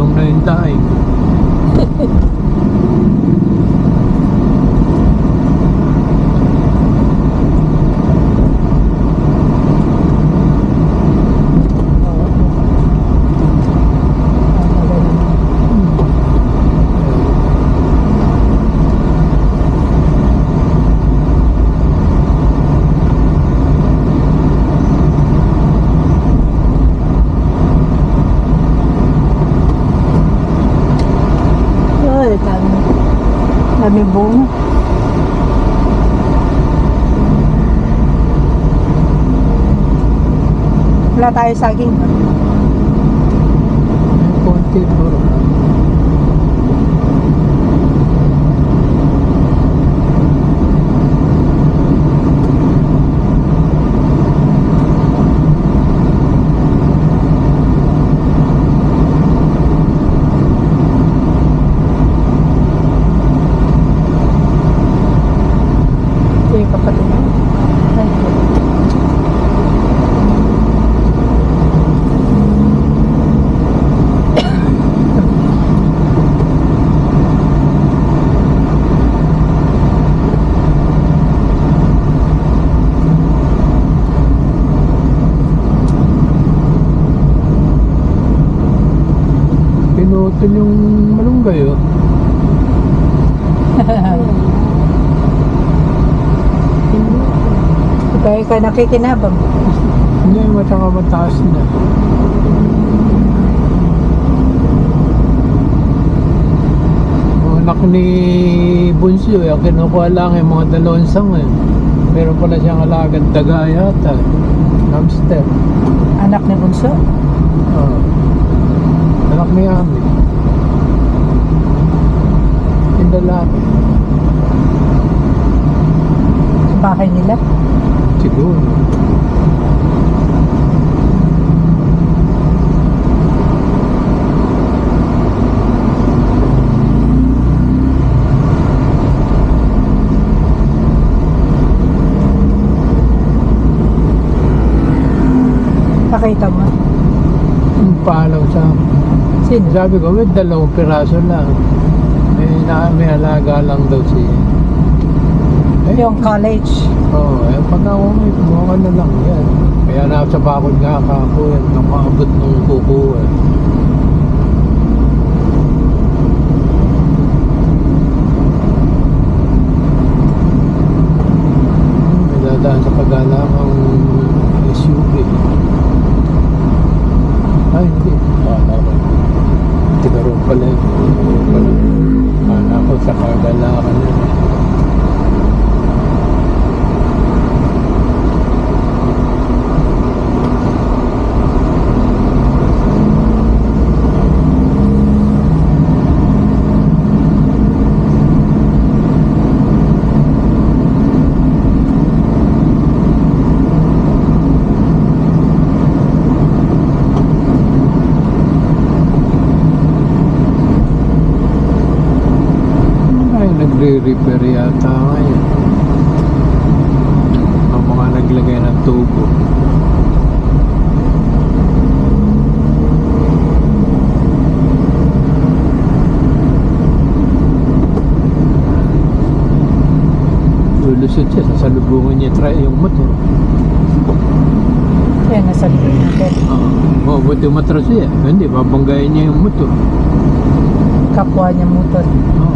Gulong na yung daing. Dami bunga. Wala tayo saging. Konti puro. Pinutol yung malunggay, oh. Kaya ka nakikinabang. Hindi, mataka mataas na. Ang anak ni Bunso, ang kinukuha lang yung mga dalawang sang, eh. Meron pala siyang alagang daga yata, hamster. Anak ni Bunso. Oo. Anak ni Ami. Yung lalaki. Sa bahay nila. Siguro. Pakita mo. Yung palaw sa akin. Sino? Sabi ko, may 2 piraso lang. May alaga lang daw siya. Yung college. Oo, pag ako may kumuha na lang yan. Kaya nasa bakod nga ako yan, nung maabot nung kukuha. May dadaan sa pag-alakang SUV. Ay, hindi. Akala ko. Tigaroon pala yun. Akala ko sa pag-alakan yun. Nagre-repair yata ngayon ang mga naglagay ng tubo. Lulusot siya, sasalubungan niya yung motor. Kaya nasa likod natin. Oo, buti matras siya. Hindi, babanggayin niya yung motor. Kapwa niya motor. Oo.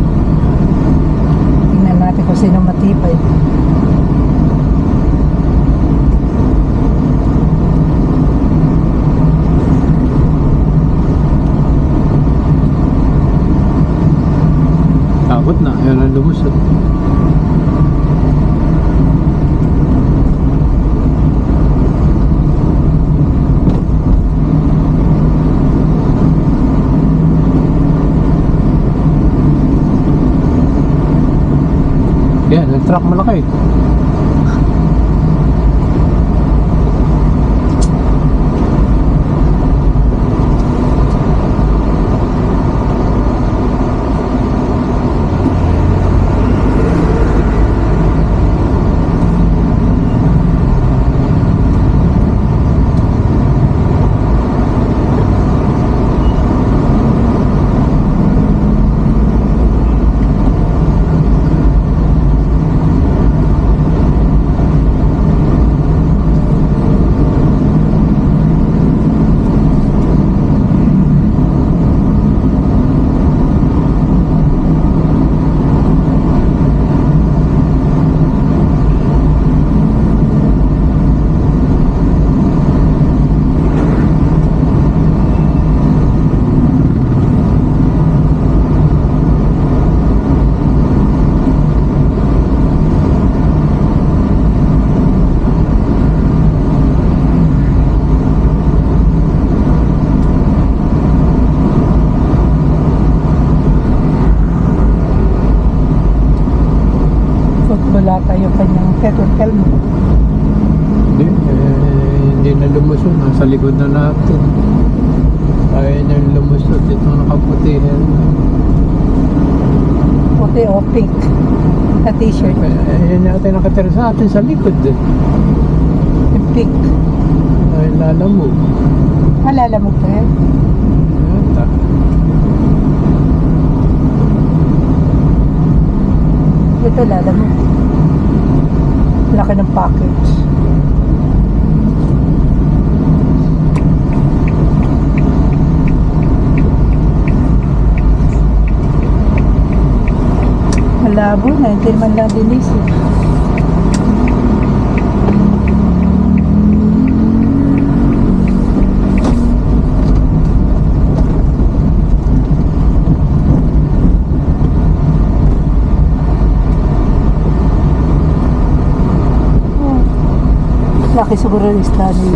Tingnan natin kung sino matibay. Takot na, yan ang lumusot. Yan, ang truck malaki. yung kanyang petrol helmet. Hindi na lumusot. Nasa likod na natin. Kaya niya lumusot. Itong nakaputi. Puti o pink na t-shirt. Yan natin nakatira sa atin sa likod. Yung pink. Ay, lalamog. Alala mo pa yan? Yata. Ito lala mo. Laki ng package. Malabo na, hindi man lang dinisip. Laki siguro yung study.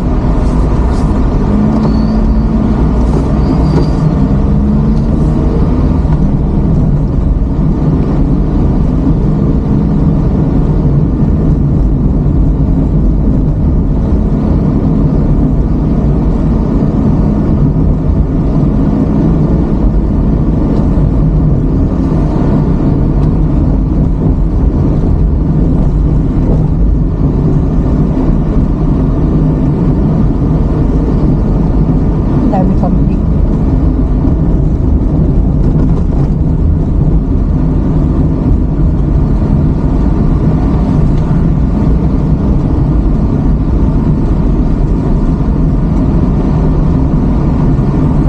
Dami kambing.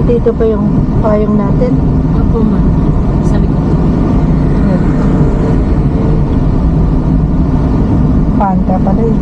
At dito pa yung payong natin. Opo, ma'am. Sa likod. Panda pala eh.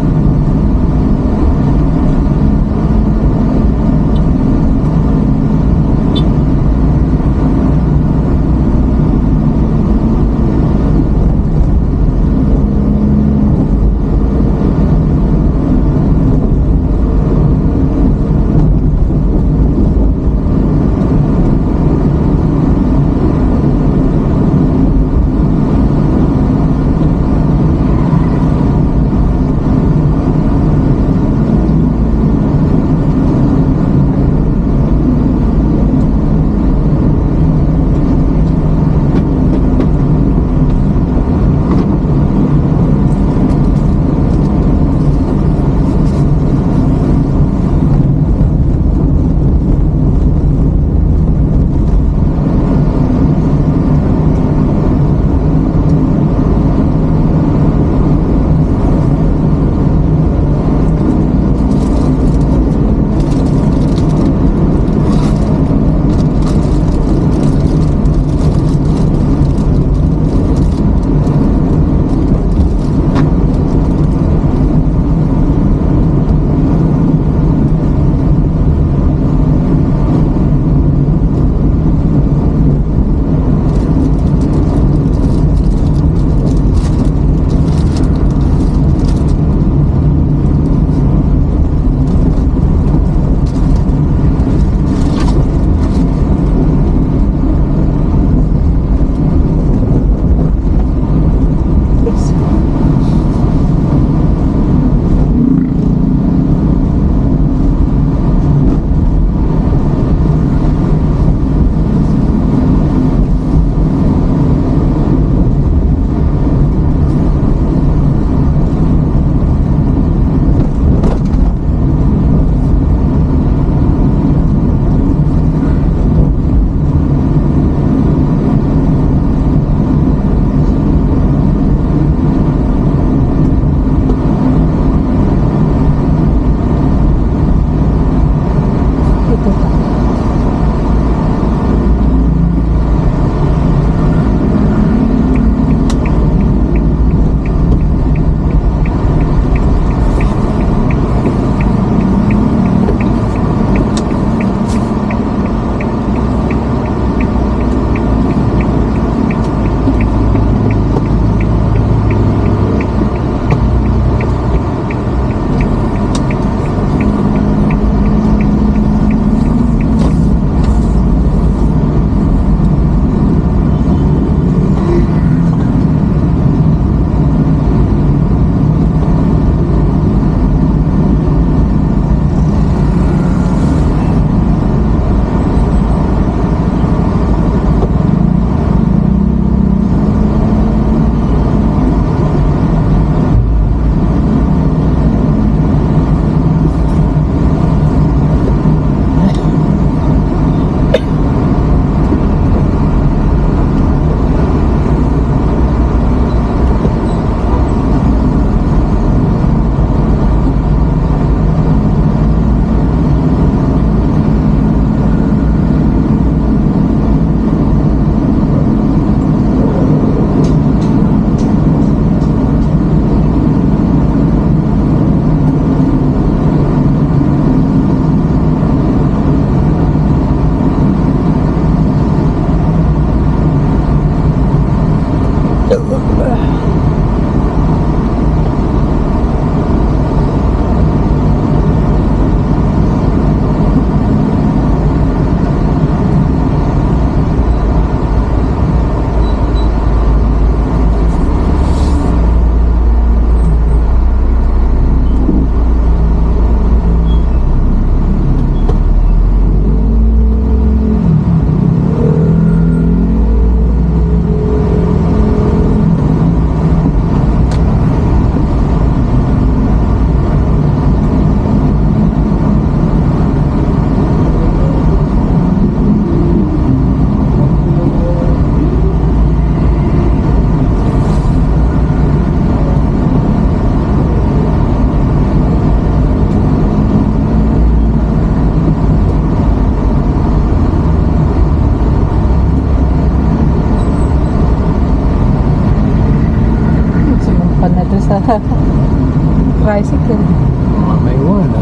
Tricycle. Mga may wala.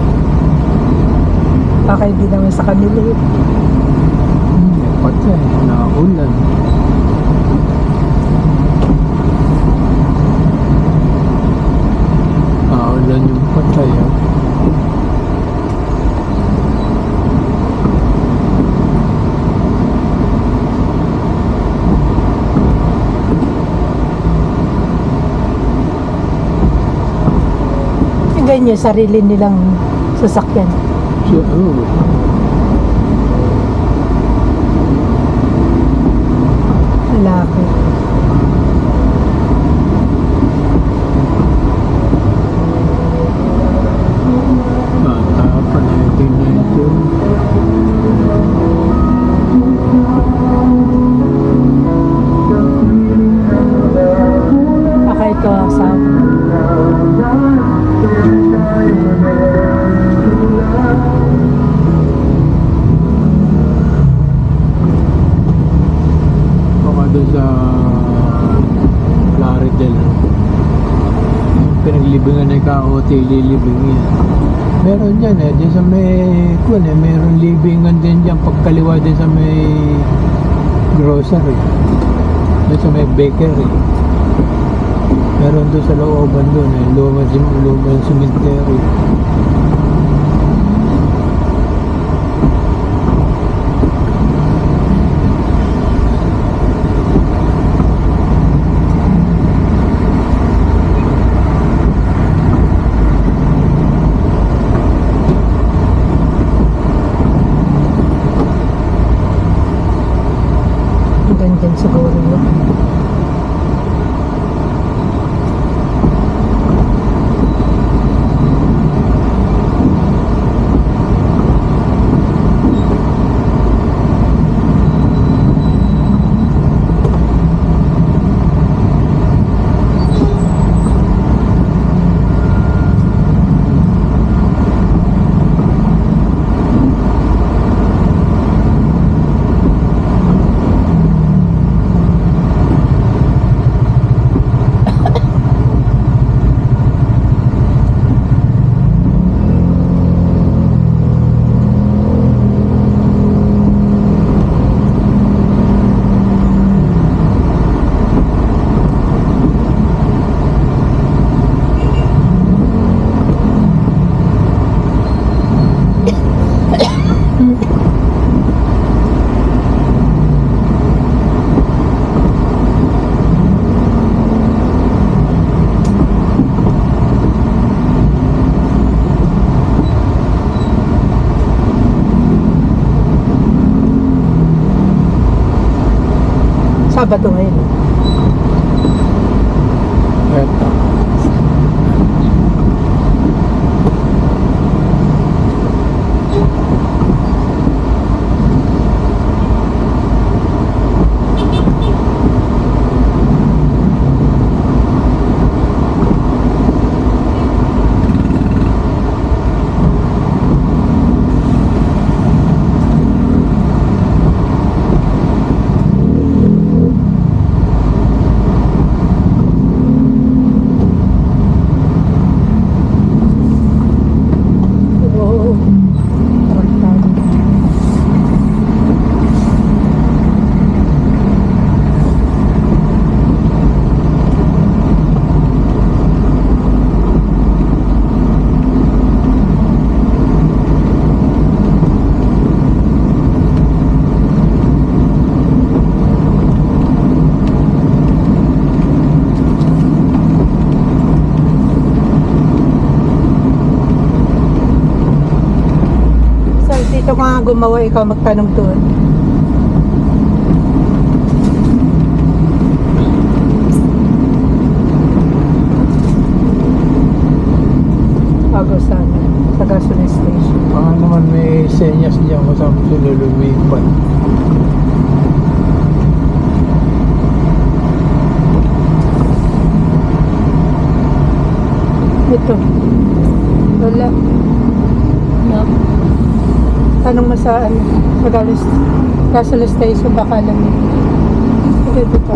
Baka hindi naman sa kanila eh. May patay, naulan. Naulan yung patay, ah. Yung ganyan, sarili nilang sasakyan. So, oh. Lalaki. Bata pa na ito. Baka ito asawa. Baka doon sa Plaridel. Pinaglibingan na ikaw-OT, lilibingin. Meron dyan eh, dyan sa may, meron libingan din dyan, pagkaliwa din sa may grocery. Doon sa may bakery. Meron doon sa looban doon eh, lumang cemetery. Hanggang dyan siguro yun. Sabado ngayon. Eto. Oo. Tarantado. So, dito ka nga gumawa, ikaw magtanong doon. Bago sa gasoline station. Baka naman may senyas dyan kung saan gusto lumipat. Ito. Wala. Yup. Tanong mo sa ano, sa gasoline station, baka alam mo. Ito dito.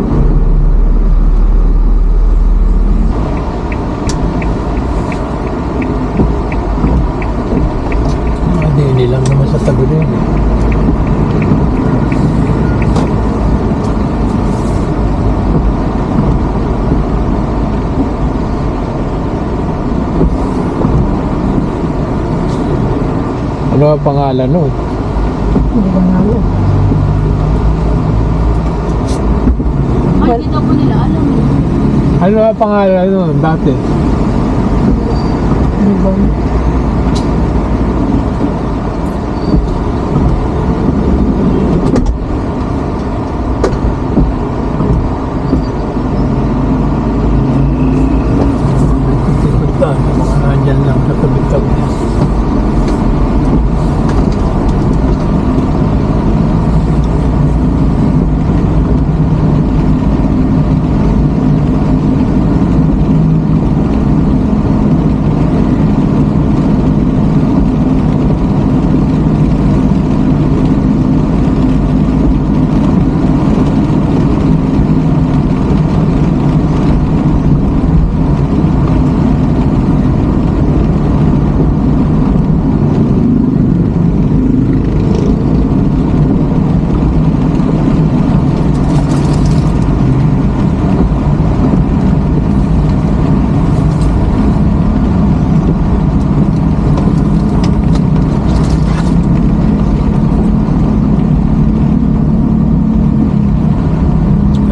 Ano ang pangalan nun? Hindi ko na alam. Ay, hindi daw po nila alam eh. Ano ang pangalan nun dati? Hindi ko alam. Ito, mga nandyan lang sa tabi-tabi.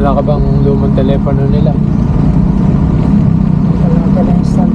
Wala ka bang lumang telepono nila? Wala ka lang isang.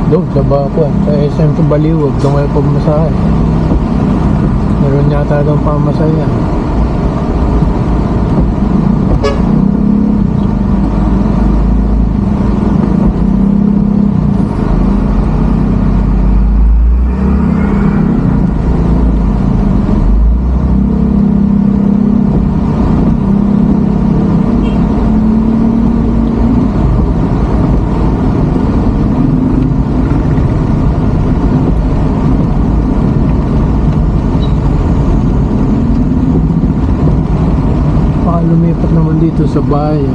Doon, sa Bakuan, sa SM to Baliwag, doon kayo pagmasahe. Meron yata doon pamasahe. Baka lumipat naman dito sa bayan.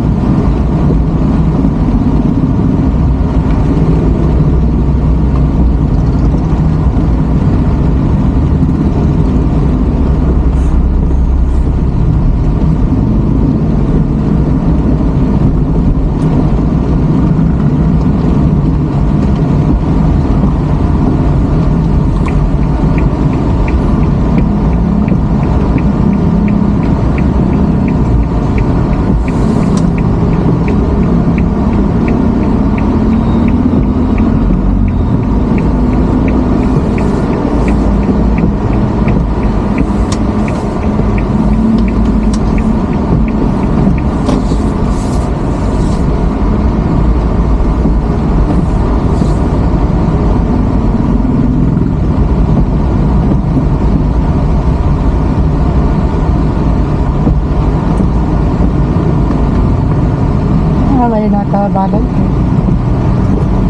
May natabalan.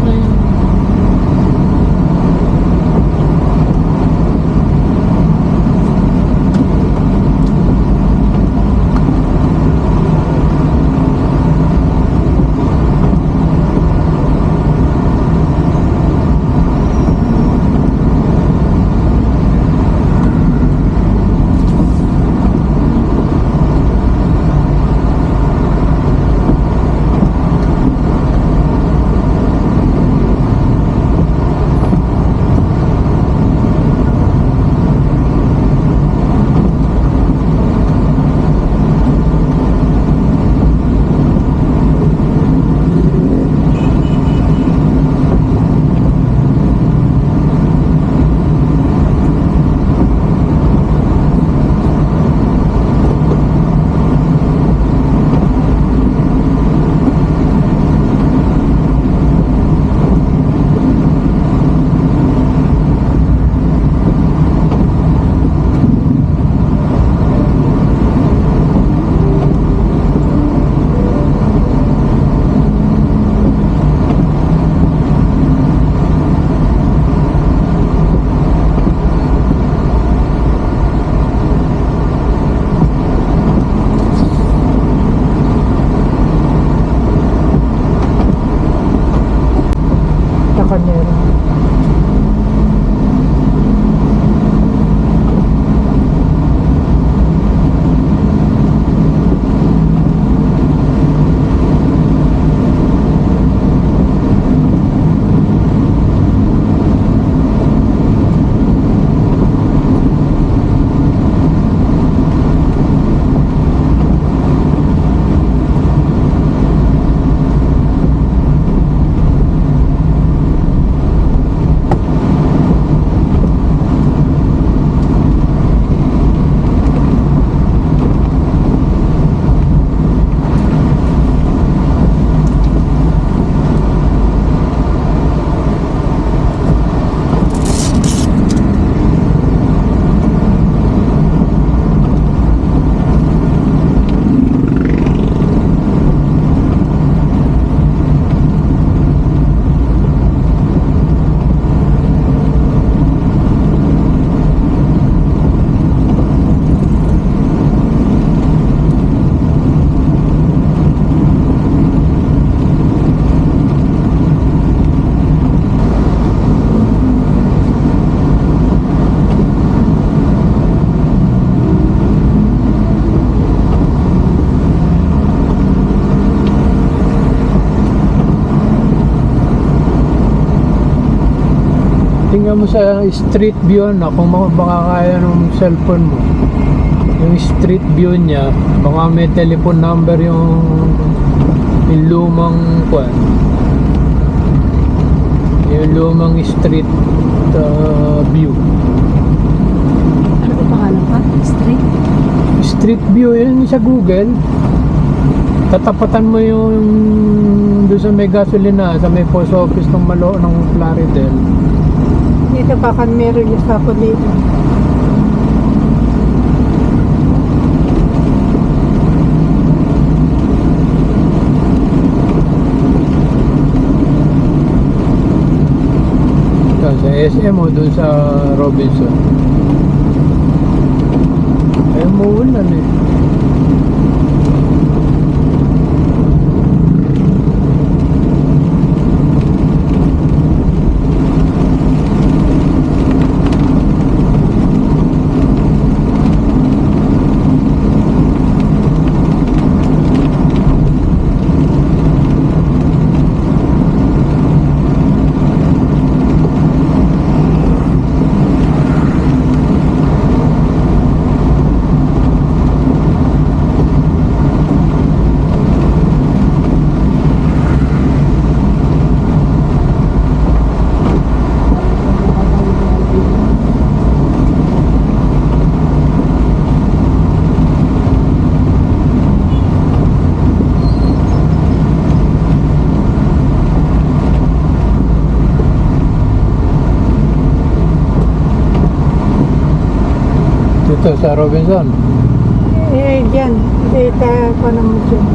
Ayun. tingnan mo sa street view na kung baka kaya ng cellphone mo. Yung street view niya, baka may telephone number yung lumang kwan. Yung lumang street view. Ano ba pangalan pa? Street? Street view yun sa Google. Tatapatan mo yung doon sa may gasolina, sa may post office ng ng Plaridel. Dito baka meron yung sa ako dito. Sa SM o doon sa Robinson. Ay, umuulan eh. Dito sa Robinson. Diyan. Dito pa naman dyan.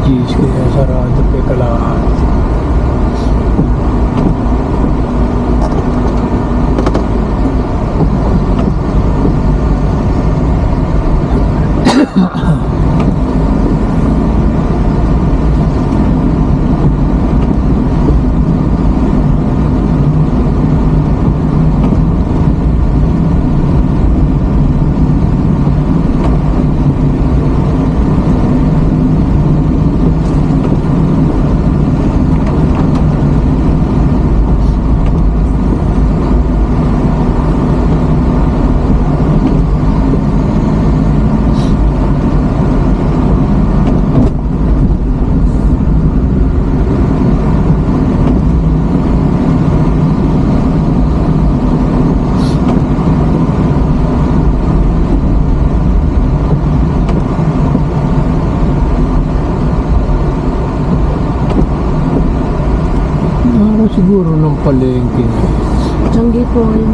G's kaya sarado kay Kalahati. Araw siguro ng palengke. Tiyanggi po yun.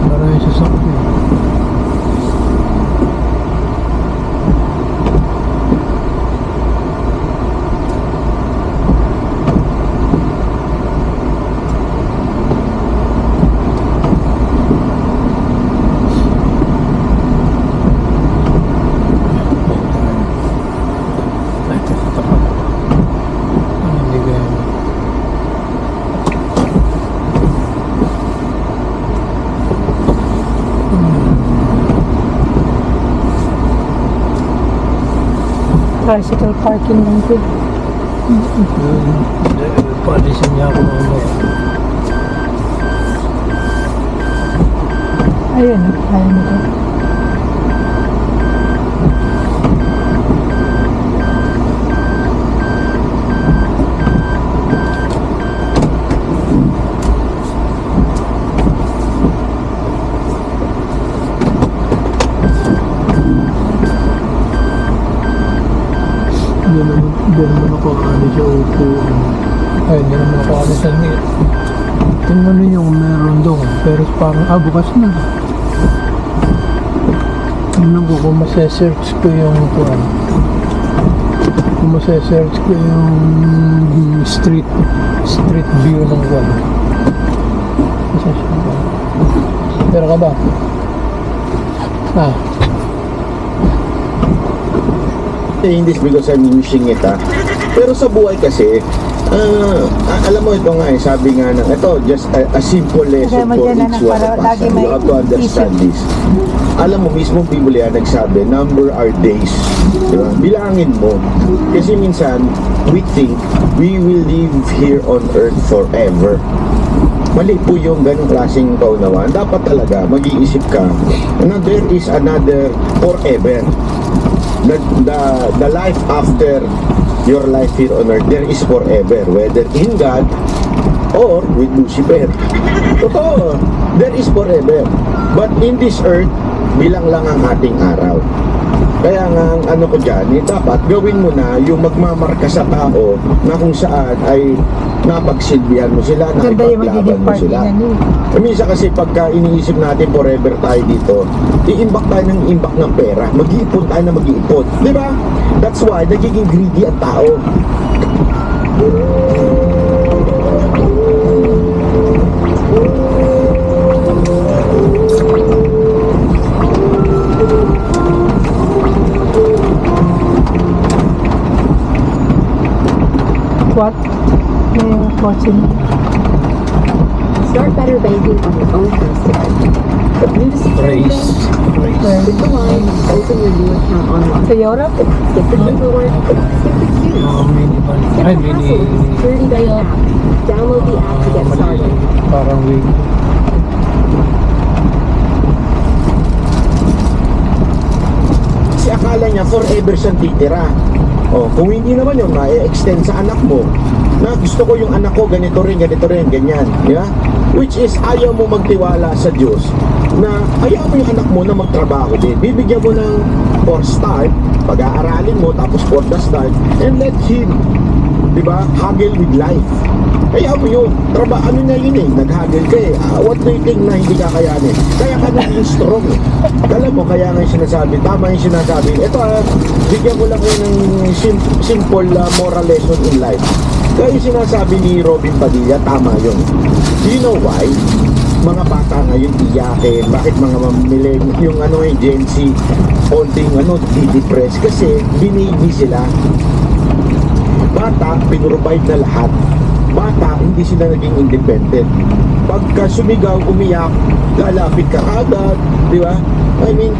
Maraming sasakyan. Tricycle parking lang po. Palisin niya ako mamaya. Ayun, kaya nito. Hindi naman ako ano siya upo. Ay, hindi naman ako ano sa net. Tingnan ninyo kung meron doon. Pero parang, bukas na. Tingnan ko kung masesearch ko yung kuwan. Kung masesearch ko yung street view ng kuwan. Pero ka ba? Saying this because I'm wishing it Pero sa buhay kasi, alam mo ito nga sabi nga ng ito, just a simple lesson for each one of us. You have to understand this. Alam mo, mismo Biblia nagsabi, number our days. Diba? Bilangin mo. Kasi minsan, we think we will live here on earth forever. Mali po yung ganong klaseng kaunawaan. Dapat talaga mag-iisip ka na there is another forever. The life after your life here on earth, there is forever, whether in God or with Lucifer. Totoo, there is forever. But in this earth, bilang lang ang ating araw. Kaya nga ang ano ko dyan, dapat gawin mo na yung magmamarka sa tao na kung saan ay napagsilbihan mo sila, nakipaglaban mo sila. Minsan kasi pagka iniisip natin forever tayo dito, iimbak tayo ng imbak ng pera, mag-iipon tayo na mag-iipon. Di ba? That's why nagiging greedy ang tao. What? May kotse na. Start better banking on your own Instacart. But new to Security Race. Bank, click the line, open your new account online. Sa Europe? Skip the paperwork, skip the queues. Minivan. Skip Ay, the hassle with the Security Bank app. Download the app to get started. Parang wig. Kasi akala niya forever siyang titira. Kung hindi naman yun, ma-extend sa anak mo na gusto ko yung anak ko ganito rin, ganyan. Yeah? Which is ayaw mo magtiwala sa Diyos na ayaw mo yung anak mo na magtrabaho din. Bibigyan mo ng for start, pag-aaralin mo, tapos for the start, and let Him Di ba? Haggle with life. Kaya mo yun. Ano na yun eh. Naghaggle ka eh. What do you think na hindi kakayanin? Kaya ka naging strong eh. Alam mo, kaya nga yung sinasabi. Tama yung sinasabi. Ito bigyan ko lang kayo ng simple moral lesson in life. Kaya yung sinasabi ni Robin Padilla, tama yun. Do you know why? Mga bata ngayon iyakin. Bakit mga yung Gen Z, holding di-depress? Kasi binigay sila. Bata, pinrovide na lahat. Bata, hindi sila naging independent. Pagka sumigaw, umiyak, lalapit ka agad, di ba? I mean,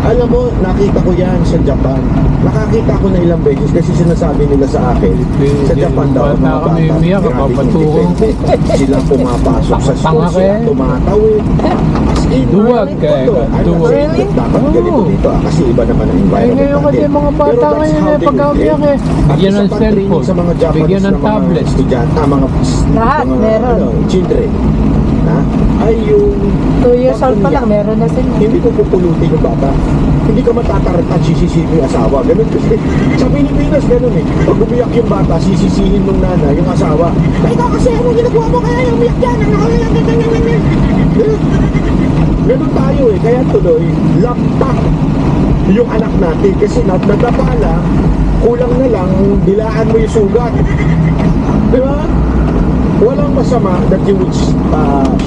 alam mo, nakita ko yan sa Japan. Nakakita ko na ilang beses kasi sinasabi nila sa akin, sa Japan daw, mga bata, umiyak, grabing independent. Sila pumapasok sa school, sila tumatawid. As in, Duwag kaya ka, duwag. Really? Dapat ganito dito kasi iba naman ang environment ngayon kasi natin. mga bata Pero that's ngayon how they pag will umiyak train. At bigyan isa ng pang training cellphone, sa mga Japanese bigyan ng na mga tablet. estudyante, Lahat, meron. children, na ay yung 2 years old pa lang, pag meron na sila. hindi ko pupulutin yung bata. Hindi ka matatarata, sisisihin mo yung asawa. Ganun kasi. Sa Pilipinas, ganun eh. Pag umiyak yung bata, sisisihin ng nana, yung asawa. Ikaw kasi, ano ginagawa mo kaya yung umiyak yan? Ganun tayo eh. Kaya tuloy, lampak yung anak natin. Kasi nadapala, kulang na lang, dilaan mo yung sugat. Di ba? Walang masama that you would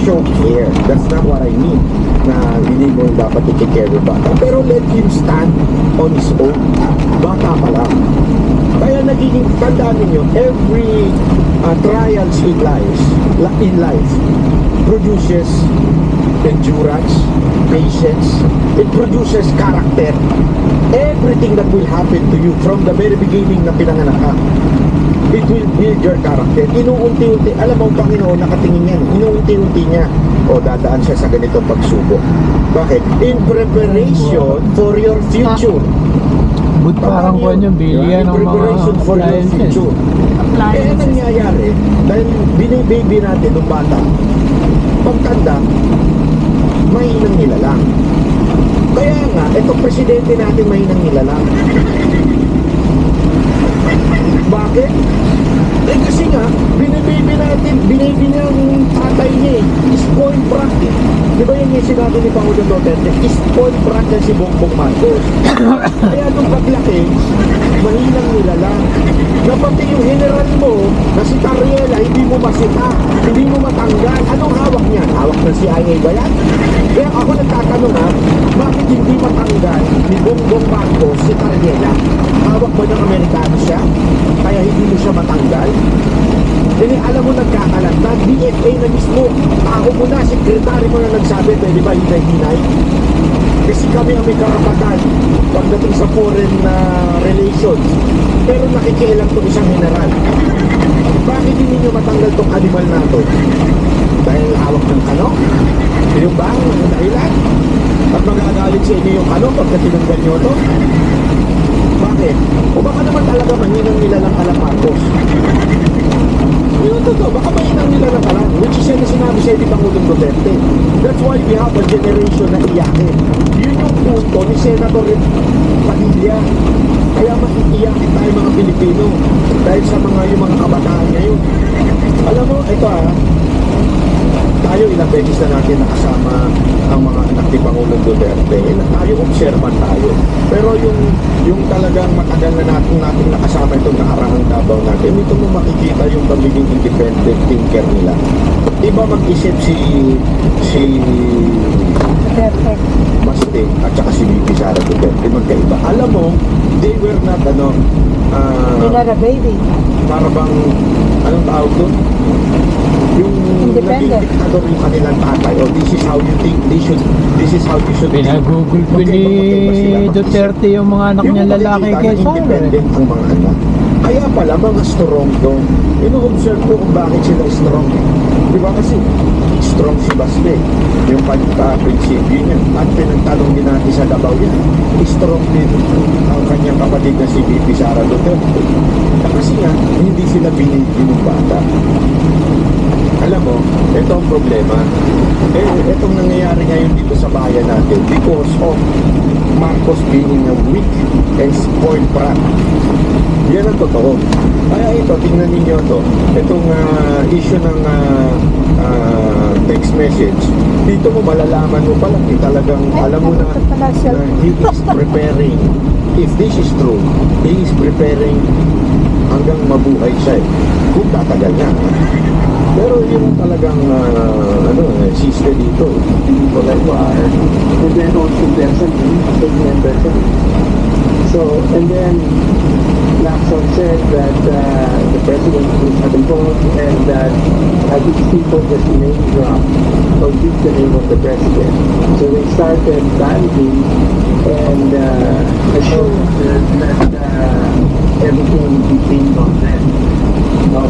show care. That's not what I mean. Na hindi mo dapat i-take care ng bata. Pero let him stand on his own. Bata pa lang. Kaya nagiging, tandaan ninyo, every trials in life produces endurance, patience, it produces character. Everything that will happen to you from the very beginning na pinanganak ka, it will build your character. Inuunti-unti, alam mo ang Panginoon nakatingin yan, inuunti-unti niya. O dadaan siya sa ganitong pagsubok. Bakit? In preparation for your future. But parang Paano kuha niyo, yun? bilihan In ng mga preparation for your appliances. future. Kaya nangyayari, dahil binibaby natin ng bata, pagtanda, mahinang nila lang. Kaya nga, itong presidente natin mahinang nila lang. Bakit? Eh kasi nga, binibaby natin, binibaby niya ang tatay niya eh. Spoiled brat eh. Di ba yun yung sinabi ni Pangulong Duterte? Spoiled brat yan si Bongbong Marcos. Kaya nung paglaki, mahinang nila lang. Na pati yung general mo, na si Tariela, hindi mo masita, hindi mo matanggal. Anong hawak niya? Hawak ng CIA ba yan? Kaya ako nagtatanong bakit hindi matanggal ni Bongbong Marcos si Tariela? Hawak ba ng Amerikano siya? Kaya hindi mo siya matanggal? Hindi, alam mo nagkakalat na DFA na mismo, tao mo na, sekretary mo na nagsabi, pwede ba hinay-hinay? Kasi kami ang may karapatan pagdating sa foreign relations. Pero nakikialam itong isang general. Bakit hindi nyo matanggal tong animal na to? Dahil hawak ng kano? Yung ba ang dahilan? At magagalit sa inyo yung kano pagka tinanggal nyo to? Bakit? O baka naman talaga mahinang nila lang alam Marcos. Yun totoo, baka mahinang nila lang alam. Which is yan na sinabi sa ni Pangulong Duterte. That's why we have a generation na iyakin. Yun yung punto ni Senator Padilla. Kaya maiiyakin tayo mga Pilipino dahil sa yung mga kabataan ngayon. Alam mo, ito tayo ilang beses na natin nakasama ang mga anak ni Pangulong Duterte. Tayo observan tayo. Pero yung talagang matagal na natin nakasama itong nakaraang Davao natin, dito mo makikita yung pagiging independent thinker nila. Iba mag-isip si Perfect. Baste at saka si Bibi Sara Duterte, magkaiba. Alam mo, they were not You're not a baby. para bang anong tawag doon? Yung naging Independent. diktador yung kanilang tatay. O this is how you think, this is how you should think. Pinagugol ko ni Duterte yung mga anak niya lalaki kaysa independent ang mga anak. Kaya pala mga strong doon. Ino-observe ko kung bakit sila strong. Di ba kasi strong si Baste, yung pagka-prinsipyo niya. At pinagtanong din natin sa Davao niya, strong din ang kanyang kapatid na si Bibi Sara Duterte. Kasi nga, hindi sila binigyan ng bata. Alam mo, ito ang problema. Itong nangyayari ngayon dito sa bayan natin because of Marcos being a weak and spoiled brat. Yan ang totoo. Kaya ito, tingnan ninyo to. Itong issue ng text message. Dito mo malalaman mo pa lang, talagang alam mo na, ito pala siya. na he is preparing. If this is true, he is preparing hanggang mabuhay siya. Kung tatagal na. Pero yung talagang sister dito. People that are present also person, statement person. So, and then Lacson said that the president was not involved and that these people just name drop or use the name of the president. So they started banning and assured that everything would be pinned on them.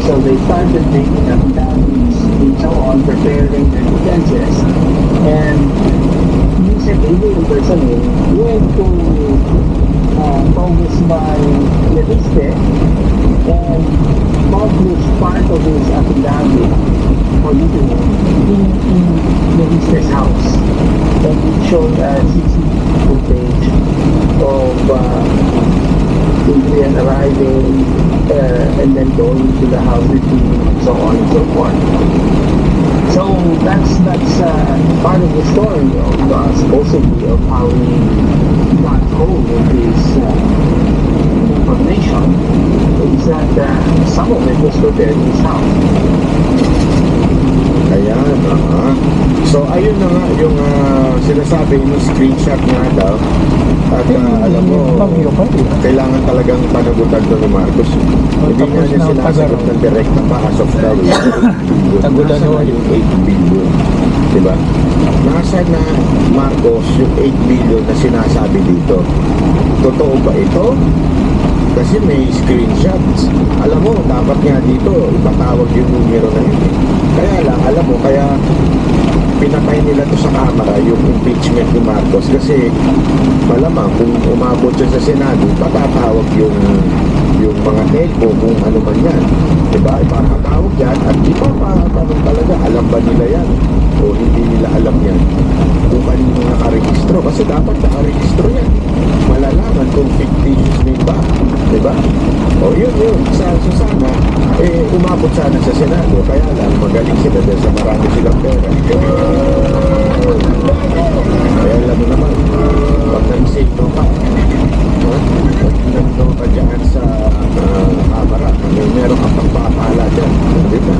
So they started making affidavits and so on, preparing their defenses. And Yusef Ibu personally went to Congressman Leviste and published part of his affidavit for listening in Leviste's house. And it showed a CCTV footage of Adrian arriving and then going to the house with him and so on and so forth. So that's part of the story of supposedly of how he got hold of this information is that some of it was prepared in his house. Ayan, So, ayun na nga yung sinasabi yung screenshot nga daw. At alam mo, kailangan talagang panagutan to ni Marcos. Hindi nga niya sinasagot ng direct na pa as of now. Tagulan Nasa na yung 8 billion. Diba? Nasa na Marcos yung 8 billion na sinasabi dito. Totoo ba ito? Kasi may screenshots. Alam mo, dapat nga dito ipatawag yung numero na yun. Kaya lang, alam mo, kaya pinatay nila to sa camera yung impeachment ni Marcos kasi malamang kung umabot siya sa Senado, patatawag yung mga telco kung ano man yan. Diba? Ipapatawag yan at ipapatanong talaga, alam ba nila yan? O hindi nila alam yan? Kung kanino nakarehistro. Kasi dapat nakarehistro yan. Malalaman kung fictitious name ba. Diba? O yun. So sana, umabot sana sa Senado. Kaya lang, magaling sila dahil sa marami silang pera. Kaya alam mo naman, pag nag-save no ka, pag nag-no ka dyan sa camera, meron kang pagpapala dyan. Diba?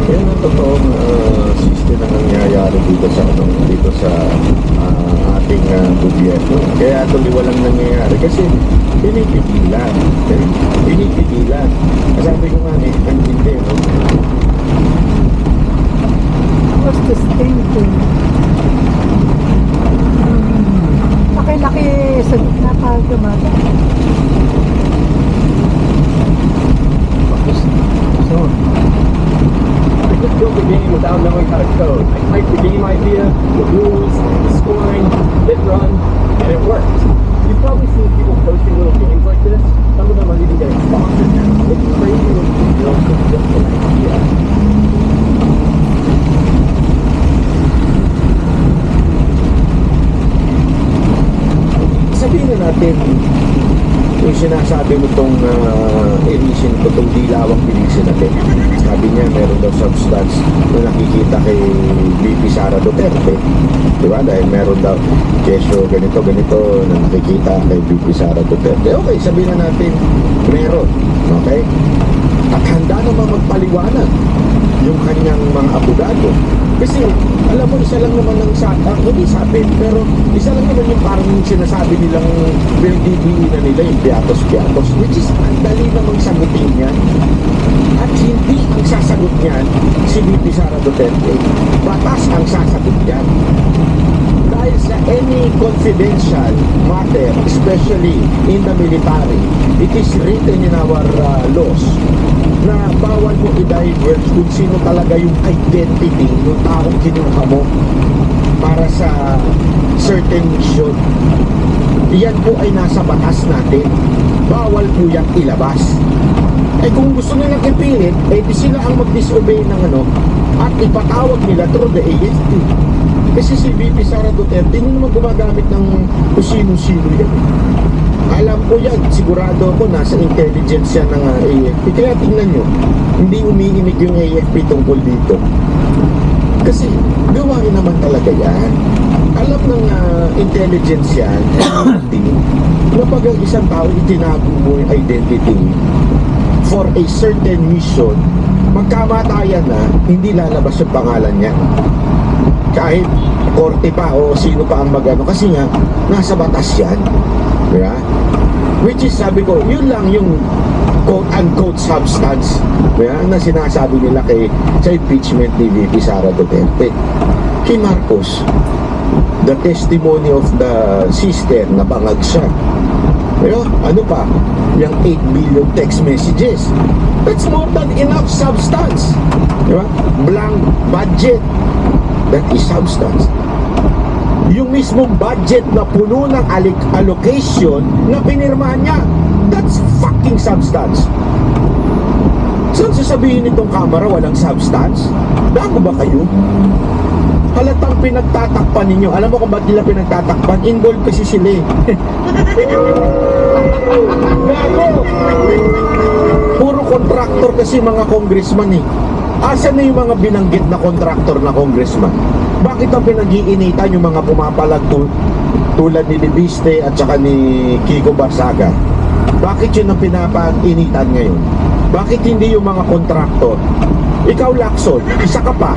Yan ang totoong system na nangyayari dito sa ating gobyerno. Kaya tuloy walang nangyayari kasi pinipigilan. Sabi ko nga ang hindi, no? What's the thinking? Laki-laki sa gitna pa gumata. I just built the game without knowing how to code. I typed the game idea, the rules, the scoring, hit run, and it worked. You've probably seen people posting little games like this. Some of them are even getting sponsored now. It's crazy what you can build with just an idea. Sabihin na natin yung sinasabi mo itong irisin ko, itong dilawang pilisin natin. Sabi niya meron daw substance na nakikita kay VP Sara Duterte, diba? Dahil meron daw kesyo ganito na nakikita kay VP Sara Duterte. Okay, sabihin na natin meron, okay? At handa naman magpaliwanag yung kanyang mga abogado. Kasi, alam mo, isa lang naman ang hindi sabi, pero isa lang naman yung parang sinasabi nilang pinagdidiinan nila yung piatos-piatos, which is ang dali namang sagutin yan. At hindi ang sasagot niyan si VP Sara Duterte. Batas ang sasagot niyan. Dahil sa any confidential matter, especially in the military, it is written in our laws na bawal mo i-diverge kung sino talaga yung identity ng taong kinuha mo para sa certain mission. Yan po ay nasa batas natin. Bawal po yan ilabas. Kung gusto nilang ipilit, di sila ang mag-disobey ng at ipatawag nila through the AST. Kasi si VP Sara Duterte, hindi naman gumagamit ng kung sino-sino yan. Alam ko yan, sigurado ako nasa intelligence yan ng AFP. Kaya tingnan nyo, hindi umiimik yung AFP tungkol dito. Kasi gawain naman talaga yan. Alam ng intelligence yan, na pag ang isang tao itinago mo yung identity for a certain mission, magkamatayan na, hindi lalabas yung pangalan niya. Kahit korte pa o sino pa ang magano, kasi nga, nasa batas yan. Diba? Which is, sabi ko, yun lang yung quote-unquote substance, diba? Na sinasabi nila sa impeachment ni VP Sara Duterte. Kay Marcos, the testimony of the sister na bangag siya. Diba? Ano pa? Yung 8 billion text messages. That's more than enough substance. Diba? Blank budget. That is substance. Yung mismong budget na puno ng allocation na pinirmahan niya, that's fucking substance. Saan sasabihin nitong kamera walang substance? Bago ba kayo? Halatang pinagtatakpan ninyo. Alam mo kung ba't nila pinagtatakpan? Involved kasi sila eh. Bago! Puro contractor kasi mga congressman eh. Asan na yung mga binanggit na contractor na congressman? Bakit ang pinag-iinitan yung mga pumapalag tulad ni Libiste at saka ni Kiko Barsaga? Bakit yun ang pinapag-initan ngayon? Bakit hindi yung mga contractor? Ikaw, Lacson, isa ka pa.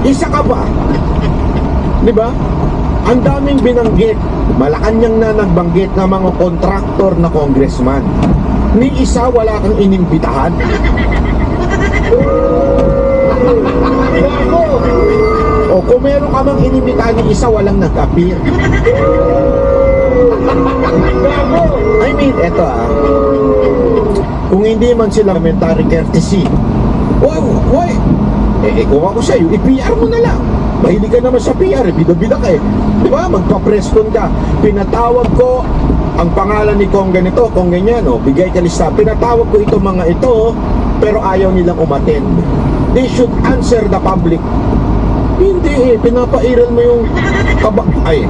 Isa ka pa. Diba? Ang daming binanggit. Malacanang na nagbanggit ng mga contractor na congressman. Ni isa wala kang inimbitahan. Bago! O kung meron ka mang inimbitahan ni isa, walang nag-appear. Bago! I mean, eto kung hindi man sila elementary courtesy, why? Kung ako sa'yo, i-PR mo na lang. Mahilig ka naman sa PR, bida-bida ka eh. Diba? Magpa-press con ka. Pinatawag ko ang pangalan ni Kong ganito, Kong ganyan, bigay ka lista. Pinatawag ko ito mga ito, pero ayaw nilang umattend. They should answer the public. Hindi pinapairal mo yung ay.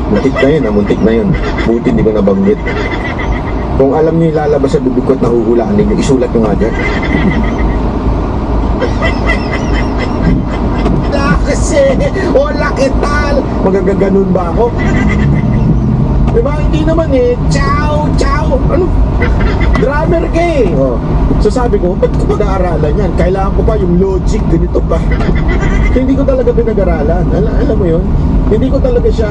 Muntik na yun. Buti hindi ko nabanggit. Kung alam niyo ilalabas sa bibig ko at nahuhulaan ninyo, isulat nyo nga dyan. Kasi, wala kital. Magagaganon ba ako? Diba? Hindi naman eh. Ciao! Ano? Drummer ka eh. So sabi ko, ba't ko pag-aaralan yan? Kailangan ko pa yung logic, ganito pa. Hindi ko talaga pinag-aralan. Alam mo yun? Hindi ko talaga siya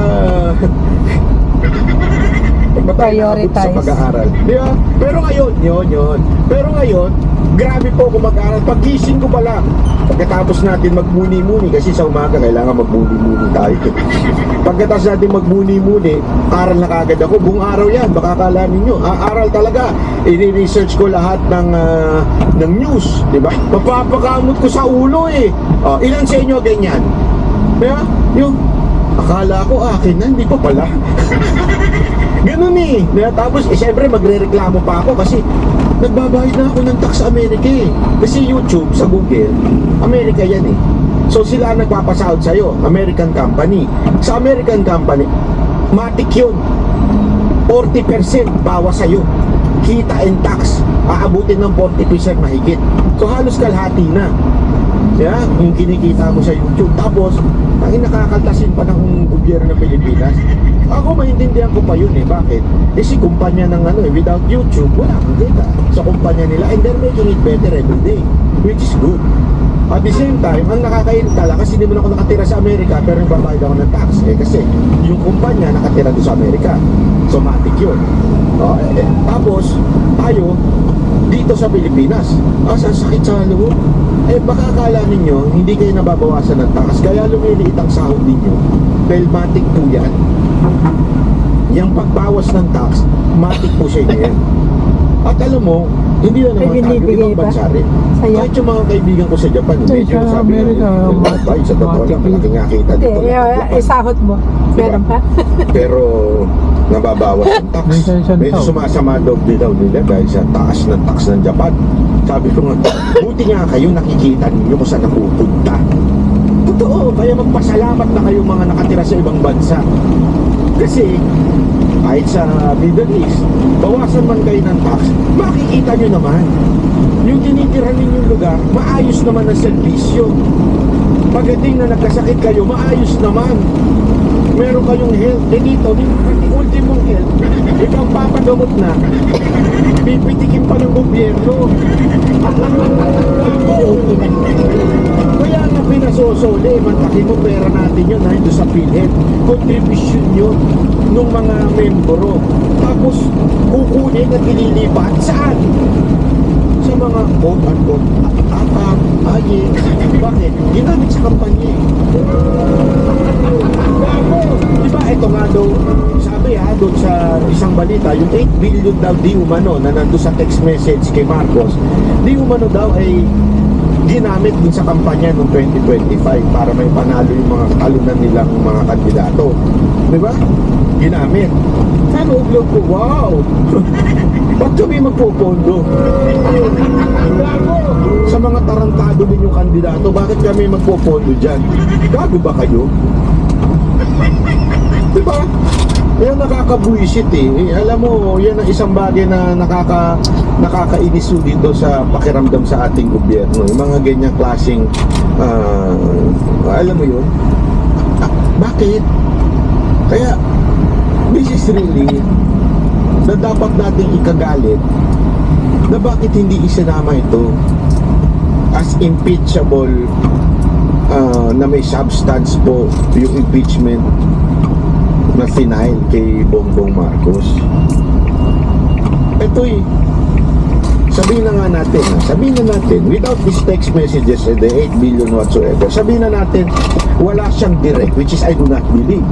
prioritize sa pag-aaral. Diba? Pero ngayon, yun. Pero ngayon, grabe po ako mag-aaral. Pag-gising ko pala, pagkatapos natin magmuni-muni, kasi sa umaga kailangan magmuni-muni tayo. Pagkatapos natin magmuni-muni, aral na kagad ako. Buong araw yan, baka akala ninyo. Aral talaga. I-research ko lahat ng news. Diba? Mapapakamot ko sa ulo eh. Ilan sa inyo ganyan? Diba? Yung akala ko akin na, hindi pa pala. Ganun eh. Tapos, syempre, magre-reklamo pa ako kasi nagbabayad na ako ng tax sa Amerika eh. Kasi YouTube, sa Google, Amerika yan eh. So, sila nagpapasahod sa'yo, American company. Sa American company, matik yun. 40% bawas sa'yo. Kita and tax, aabutin ng 40% mahigit. So, halos kalahati na. Yeah, yung kinikita mo sa YouTube. Tapos, ang nakakaltasin pa ng gobyerno ng Pilipinas. Ako maintindihan ko pa yun eh. Bakit? Si kumpanya ng without YouTube, wala kang kita sa kumpanya nila. And they're making it better every day, which is good. At the same time, ang nakakaintala, kasi hindi mo na ako nakatira sa Amerika, pero nagbabayad ako ng tax. Kasi yung kumpanya nakatira doon sa Amerika. So, matik yun. Tapos, tayo, dito sa Pilipinas, sasakit sa loob. Baka akala ninyo, hindi kayo nababawasan ng tax, kaya lumiliit ang sahod ninyo. Dahil matik po yan. Yung pagbawas ng tax, matik po siya yan. At alam mo, Hindi na naman tayo, binibigay ibang ba? bansa rin. Sa'yo? Kahit yung mga kaibigan ko sa Japan, Sa medyo sabi Amerika, bay, sa totoo lang, matik- malaking nakita Hindi, dito. isahot mo. Meron pa? Pero nababawas ang tax. Minsan isang Medyo taon. sumasama daw nila dahil sa taas ng tax ng Japan. Sabi ko nga, buti nga kayo nakikita ninyo kung saan napupunta. Totoo, kaya magpasalamat na kayo mga nakatira sa ibang bansa. Kasi kahit sa Middle East, bawasan man kayo ng tax, makikita nyo naman. Yung tinitirahan ninyong lugar, maayos naman ang serbisyo. Pagdating na nagkasakit kayo, maayos naman. Meron kayong health. Dito, yung ultimong health, ikaw papagamot na, pipitikin pa ng gobyerno. Kaya nga pinasosole, mantaki mo pera natin yun, ha, doon sa PhilHealth. Contribution yun ng mga membro. Tapos, kukunin at ililipat saan? Sa mga quote-unquote atap, aye. Bakit? Ginamit sa kampanya. Diba, ito nga daw, sabi doon sa isang balita, yung 8 billion daw di umano na nandun sa text message kay Marcos, di umano daw ay ginamit din sa kampanya noong 2025 para may panalo yung mga talunan nilang mga kandidato. Diba? Ginamit. Ano uglog ko, wow! Ba't kami magpupondo? Sa mga tarantado ninyong kandidato, bakit kami magpupondo dyan? Gago ba kayo? Diba? Yan nakakabuisit Alam mo, yan ang isang bagay na nakakainis dito sa pakiramdam sa ating gobyerno. Yung mga ganyang klaseng, alam mo yun? Bakit? Kaya, this is really na dapat nating ikagalit na bakit hindi isinama ito as impeachable na may substance po yung impeachment na final kay Bongbong Marcos. Ito'y sabihin na natin without these text messages and the 8 billion whatsoever, sabihin na natin wala siyang direct, which is I do not believe.